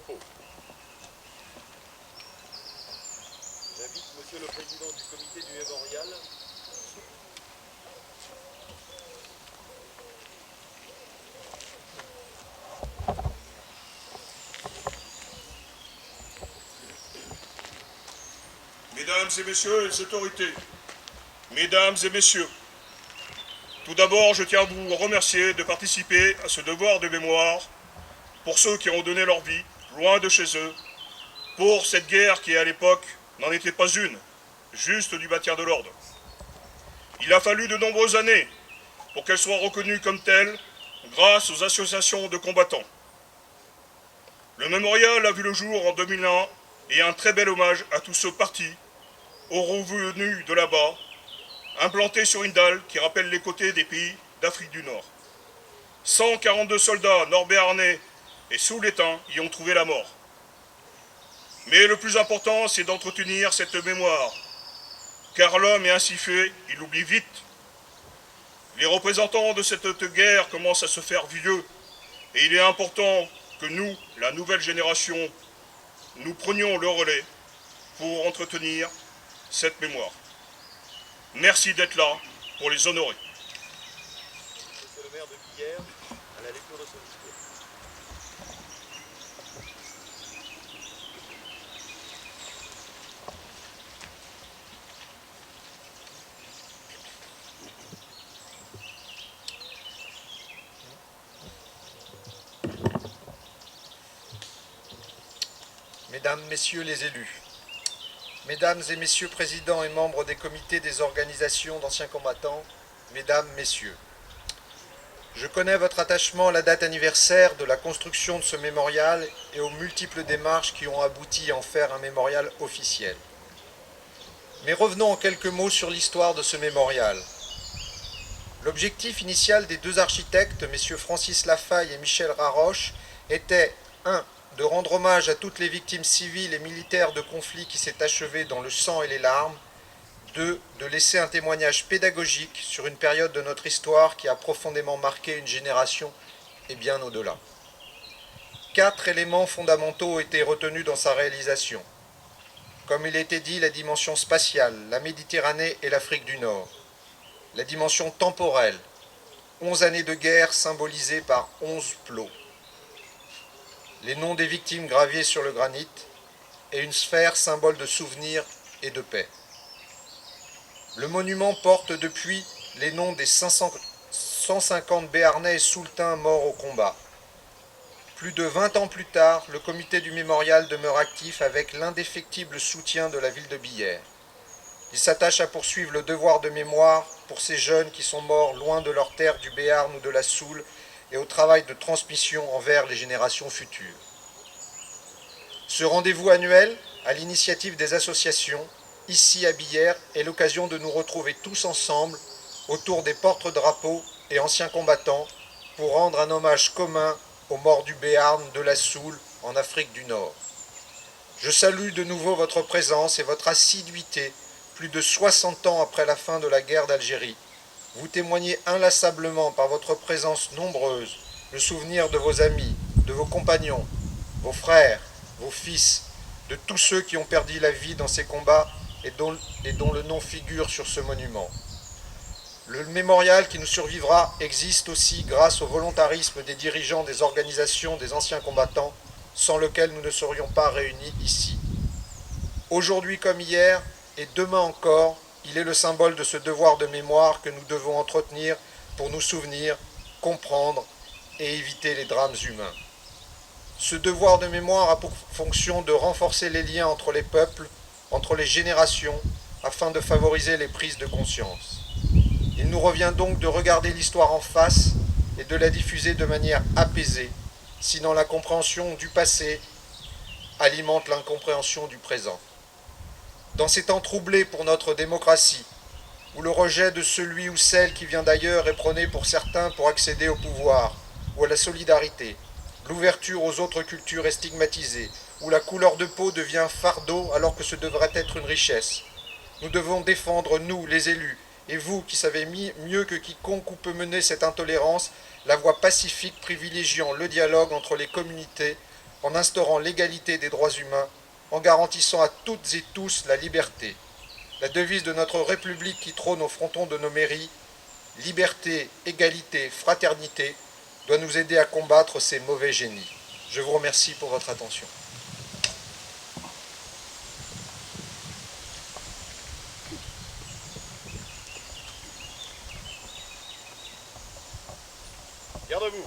propos. J'invite Monsieur le Président du Comité du Mémorial. Mesdames et messieurs les autorités, mesdames et messieurs, tout d'abord, je tiens à vous remercier de participer à ce devoir de mémoire pour ceux qui ont donné leur vie, loin de chez eux, pour cette guerre qui, à l'époque, n'en était pas une, juste du maintien de l'ordre. Il a fallu de nombreuses années pour qu'elle soit reconnue comme telle grâce aux associations de combattants. Le mémorial a vu le jour en 2001 et un très bel hommage à tous ceux partis, aux revenus de là-bas, implantés sur une dalle qui rappelle les côtés des pays d'Afrique du Nord. 142 soldats nord-béarnais et sous-l'étain y ont trouvé la mort. Mais le plus important, c'est d'entretenir cette mémoire, car l'homme est ainsi fait, il oublie vite. Les représentants de cette guerre commencent à se faire vieux, et il est important que nous, la nouvelle génération, nous prenions le relais pour entretenir cette mémoire. Merci d'être là pour les honorer. Monsieur le maire de Billère, à la lecture de ce discours. Mesdames, Messieurs les élus, Mesdames et Messieurs présidents et membres des comités des organisations d'anciens combattants, Mesdames, Messieurs, je connais votre attachement à la date anniversaire de la construction de ce mémorial et aux multiples démarches qui ont abouti à en faire un mémorial officiel. Mais revenons en quelques mots sur l'histoire de ce mémorial. L'objectif initial des deux architectes, messieurs Francis Lafaille et Michel Raroche, était 1. De rendre hommage à toutes les victimes civiles et militaires de conflits qui s'est achevé dans le sang et les larmes. 2. De laisser un témoignage pédagogique sur une période de notre histoire qui a profondément marqué une génération et bien au-delà. 4 éléments fondamentaux ont été retenus dans sa réalisation. Comme il a été dit, la dimension spatiale, la Méditerranée et l'Afrique du Nord. La dimension temporelle, 11 années de guerre symbolisées par 11 plots. Les noms des victimes gravés sur le granit, et une sphère symbole de souvenir et de paix. Le monument porte depuis les noms des 150 Béarnais et Soultins morts au combat. Plus de 20 ans plus tard, le comité du mémorial demeure actif avec l'indéfectible soutien de la ville de Billère. Il s'attache à poursuivre le devoir de mémoire pour ces jeunes qui sont morts loin de leur terre du Béarn ou de la Soule et au travail de transmission envers les générations futures. Ce rendez-vous annuel, à l'initiative des associations, ici à Billère, est l'occasion de nous retrouver tous ensemble autour des porte-drapeaux et anciens combattants pour rendre un hommage commun aux morts du Béarn, de la Soule, en Afrique du Nord. Je salue de nouveau votre présence et votre assiduité plus de 60 ans après la fin de la guerre d'Algérie. Vous témoignez inlassablement par votre présence nombreuse le souvenir de vos amis, de vos compagnons, vos frères, vos fils, de tous ceux qui ont perdu la vie dans ces combats et dont le nom figure sur ce monument. Le mémorial qui nous survivra existe aussi grâce au volontarisme des dirigeants des organisations des anciens combattants, sans lequel nous ne serions pas réunis ici. Aujourd'hui comme hier, et demain encore, il est le symbole de ce devoir de mémoire que nous devons entretenir pour nous souvenir, comprendre et éviter les drames humains. Ce devoir de mémoire a pour fonction de renforcer les liens entre les peuples, entre les générations, afin de favoriser les prises de conscience. Il nous revient donc de regarder l'histoire en face et de la diffuser de manière apaisée, sinon la compréhension du passé alimente l'incompréhension du présent. Dans ces temps troublés pour notre démocratie, où le rejet de celui ou celle qui vient d'ailleurs est prôné pour certains pour accéder au pouvoir ou à la solidarité, l'ouverture aux autres cultures est stigmatisée, où la couleur de peau devient un fardeau alors que ce devrait être une richesse. Nous devons défendre, nous, les élus, et vous qui savez mieux que quiconque où peut mener cette intolérance, la voie pacifique privilégiant le dialogue entre les communautés en instaurant l'égalité des droits humains, en garantissant à toutes et tous la liberté. La devise de notre République qui trône au fronton de nos mairies, liberté, égalité, fraternité, doit nous aider à combattre ces mauvais génies. Je vous remercie pour votre attention. Garde à vous.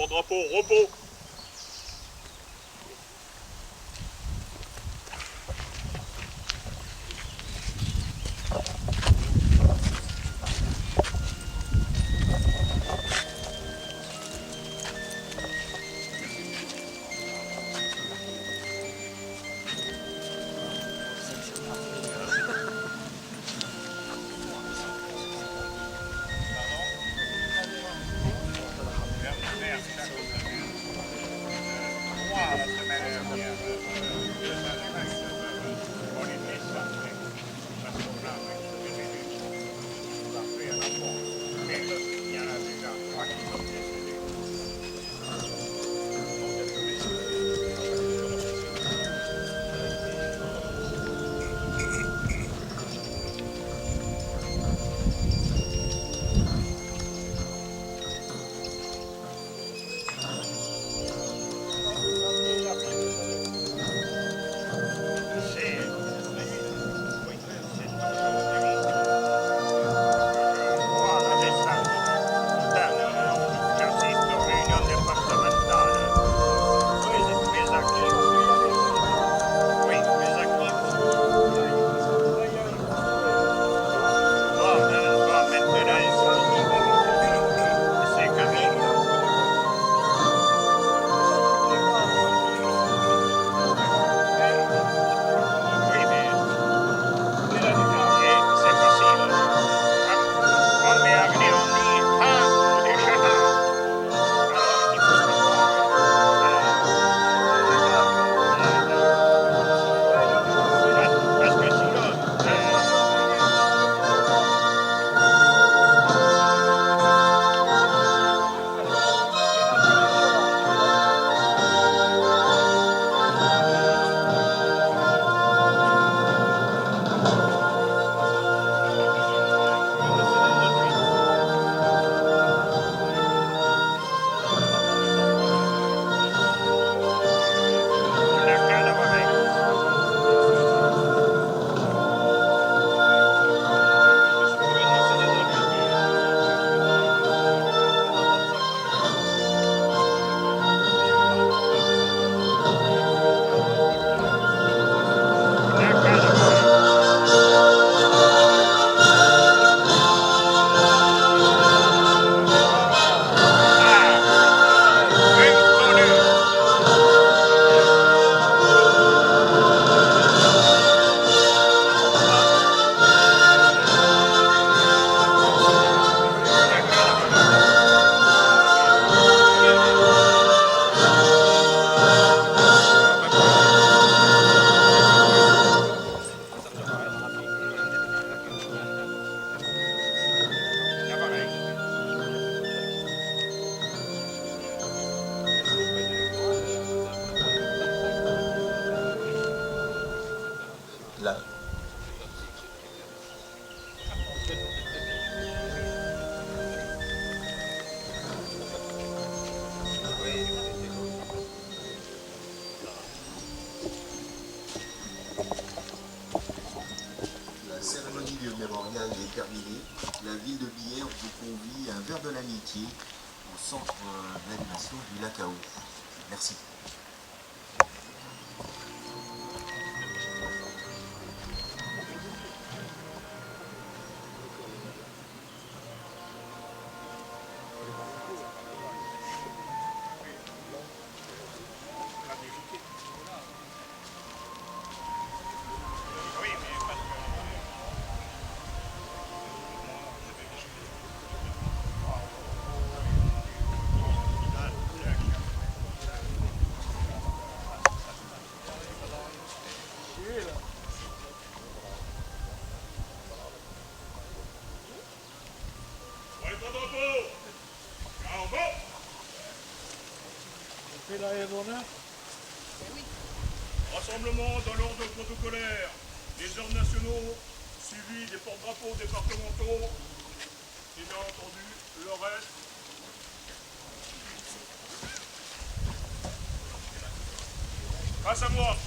porte-drapeau, repos. La cérémonie du mémorial est terminée. La ville de Billère vous convie à un verre de l'amitié au centre d'animation du lac à eau. Merci. Rassemblement dans l'ordre protocolaire des ordres nationaux, suivi des porte-drapeaux départementaux et bien entendu le reste. Face à moi.